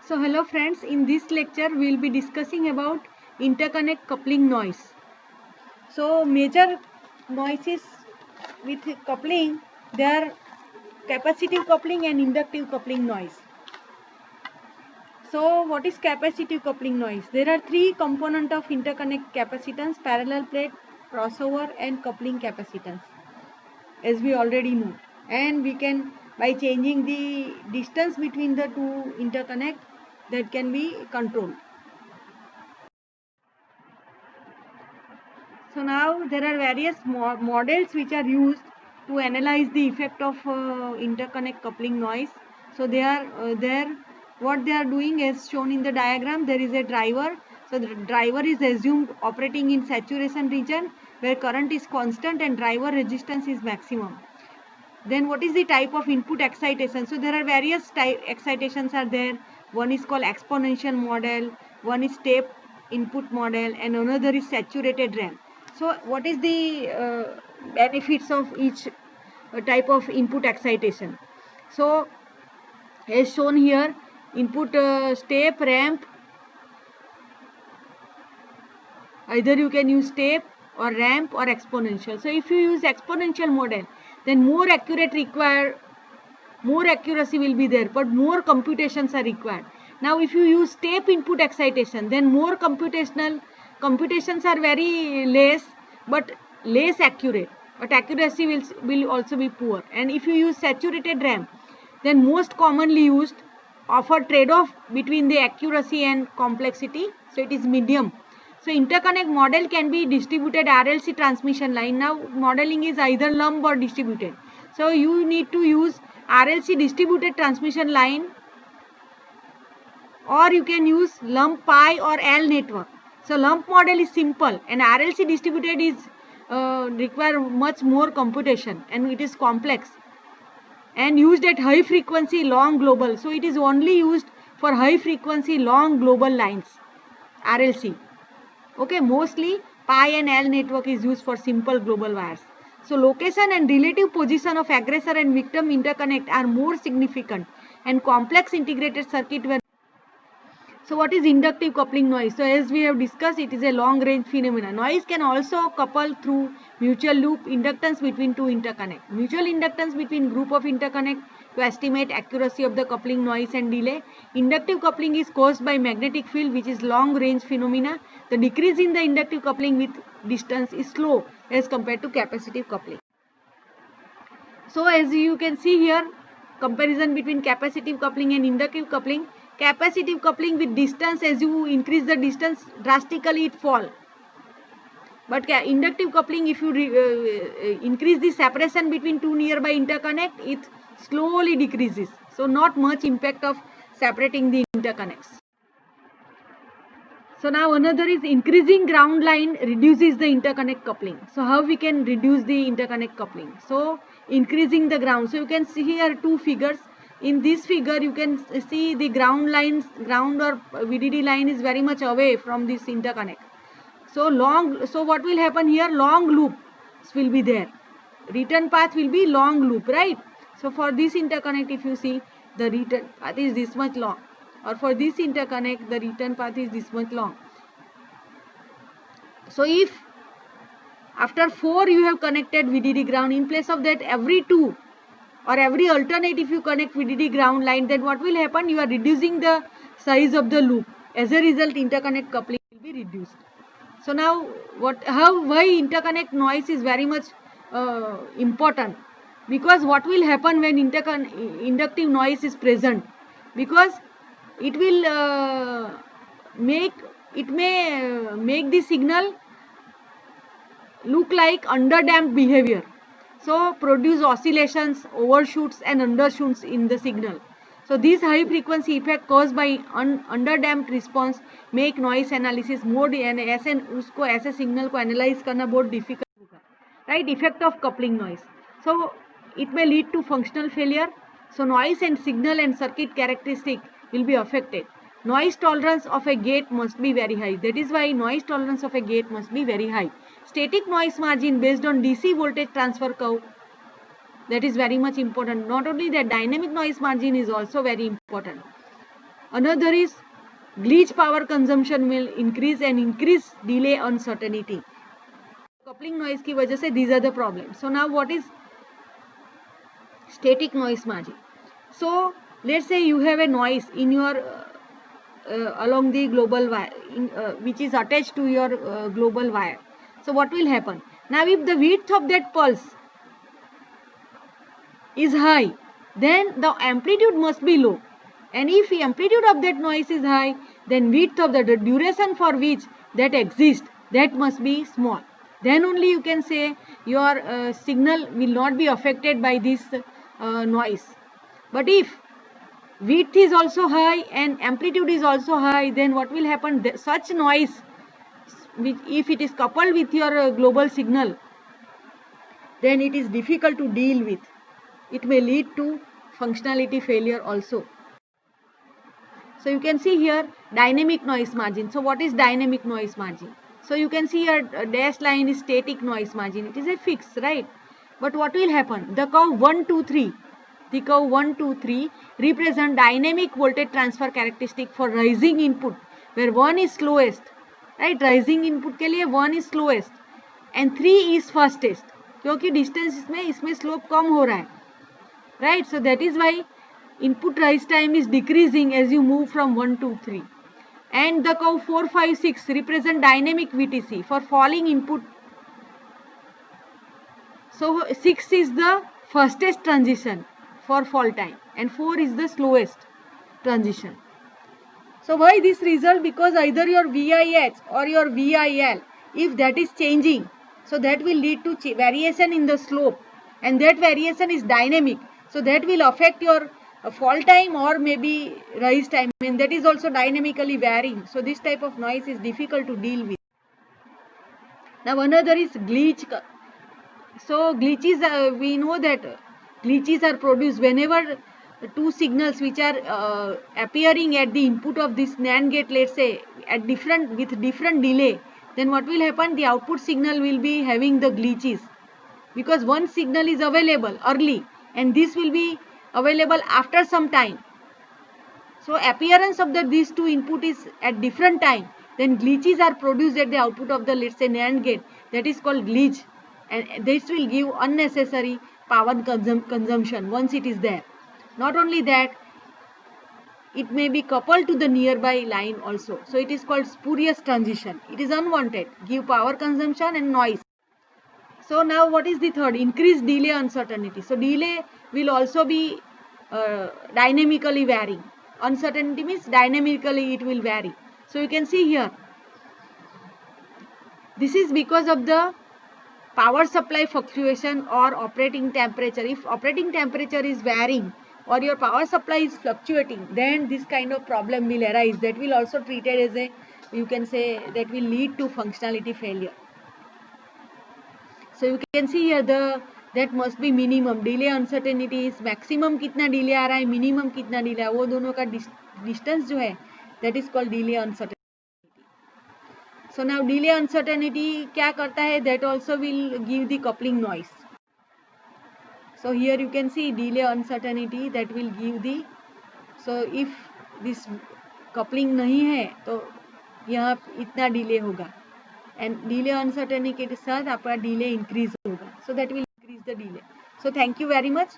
So hello friends, in this lecture we will be discussing about interconnect coupling noise. So major noises with coupling, they are capacitive coupling and inductive coupling noise. So what is capacitive coupling noise? There are three components of interconnect: capacitance, parallel plate, crossover and coupling capacitance, as we already know. And we can, by changing the distance between the two interconnect, that can be controlled. So now there are various models which are used to analyze the effect of interconnect coupling noise. So they are what they are doing is shown in the diagram. There is a driver. So the driver is assumed operating in saturation region where current is constant and driver resistance is maximum. Then what is the type of input excitation? So there are various type excitations are there. One is called exponential model, one is step input model, and another is saturated ramp. So what is the benefits of each type of input excitation? So as shown here, input step, ramp, either you can use step or ramp or exponential. So if you use exponential model, then more accuracy will be there, but more computations are required. Now if you use step input excitation, then more computations are very less, but less accurate, but accuracy will also be poor. And if you use saturated ramp, then most commonly used, offer trade-off between the accuracy and complexity, so it is medium. So interconnect model can be distributed RLC transmission line. Now modeling is either lump or distributed. So you need to use RLC distributed transmission line, or you can use lump pi or L network. So lump model is simple and RLC distributed is require much more computation and it is complex and used at high frequency long global. So it is only used for high frequency long global lines, RLC. Okay, mostly pi and L network is used for simple global wires. So location and relative position of aggressor and victim interconnect are more significant and complex integrated circuit were. So what is inductive coupling noise? So as we have discussed, it is a long range phenomenon. Noise can also couple through mutual loop inductance between two interconnect. Mutual inductance between group of interconnect to estimate accuracy of the coupling noise and delay. Inductive coupling is caused by magnetic field, which is long range phenomena. The decrease in the inductive coupling with distance is slow as compared to capacitive coupling. So as you can see here, comparison between capacitive coupling and inductive coupling. Capacitive coupling with distance, as you increase the distance, drastically it fall. But inductive coupling, if you increase the separation between two nearby interconnect, it slowly decreases. So not much impact of separating the interconnects. So now another is increasing ground line reduces the interconnect coupling. So how we can reduce the interconnect coupling? So increasing the ground. So you can see here two figures. In this figure you can see the ground or VDD line is very much away from this interconnect. So what will happen here? Long loops will be there. Return path will be long loop, right? So for this interconnect, if you see, the return path is this much long, or for this interconnect the return path is this much long. So if after 4 you have connected VDD ground, in place of that every 2 or every alternate if you connect VDD ground line, then what will happen? You are reducing the size of the loop. As a result, interconnect coupling will be reduced. So now why interconnect noise is very much important? Because what will happen when inductive noise is present? Because it will may make the signal look like underdamped behavior. So produce oscillations, overshoots and undershoots in the signal. So these high frequency effect caused by underdamped response make noise analysis more ऐसे signal को analyze करना बहुत difficult होगा, right? Effect of coupling noise. So it may lead to functional failure. So noise and signal and circuit characteristic will be affected. Noise tolerance of a gate must be very high. That is why noise tolerance of a gate must be very high. Static noise margin based on DC voltage transfer curve, that is very much important. Not only that, dynamic noise margin is also very important. Another is glitch power consumption will increase and increase delay uncertainty. Coupling noise की वजह से these are the problems. So now what is static noise margin? So let's say you have a noise in your along the global wire which is attached to your global wire. So what will happen? Now if the width of that pulse is high, then the amplitude must be low, and if the amplitude of that noise is high, then width of the duration for which that exists, that must be small. Then only you can say your signal will not be affected by this noise. But if width is also high and amplitude is also high, then what will happen? Such noise, which if it is coupled with your global signal, then it is difficult to deal with. It may lead to functionality failure also. So you can see here dynamic noise margin. So what is dynamic noise margin? So you can see here dashed line is static noise margin. It is a fixed, right? But what will happen? The curve 1, 2, 3. The curve 1, 2, 3 represent dynamic voltage transfer characteristic for rising input, where 1 is slowest, right? Rising input के लिए 1 is slowest and 3 is fastest, क्योंकि distance इसमें slope कम हो रहा है, right? So that is why input rise time is decreasing as you move from 1 to 3. And the curve 4, 5, 6 represent dynamic VTC for falling input. So 6 is the fastest transition for fall time and 4 is the slowest transition. So why this result? Because either your VIH or your VIL, if that is changing, so that will lead to variation in the slope, and that variation is dynamic. So that will affect your fall time or maybe rise time, and that is also dynamically varying. So this type of noise is difficult to deal with. Now another is glitch. So glitches, we know that glitches are produced whenever two signals which are appearing at the input of this NAND gate, let's say at with different delay, then what will happen? The output signal will be having the glitches, because one signal is available early and this will be available after some time. So appearance of these two input is at different time, then glitches are produced at the output of the, let's say, NAND gate. That is called glitch, and this will give unnecessary power consumption once it is there. Not only that, it may be coupled to the nearby line also. So it is called spurious transition. It is unwanted, give power consumption and noise. So now what is the third? Increased delay uncertainty. So delay will also be dynamically varying. Uncertainty means dynamically it will vary. So you can see here, this is because of the power supply fluctuation or operating temperature. If operating temperature is varying or your power supply is fluctuating, then this kind of problem will arise. That will also treated as a, you can say, that will lead to functionality failure. So you can see here that must be minimum. Delay uncertainty is maximum कितना delay आ रहा है, minimum कितना delay, वो दोनों का distance जो है, that is called delay uncertainty. So now delay uncertainty क्या करता है? That also will give the coupling noise. So here you can see delay uncertainty that will give the, so if this coupling नहीं है तो यहाँ इतना delay होगा, and delay uncertainty के साथ आपका delay increase होगा. So that will increase the delay. So thank you very much.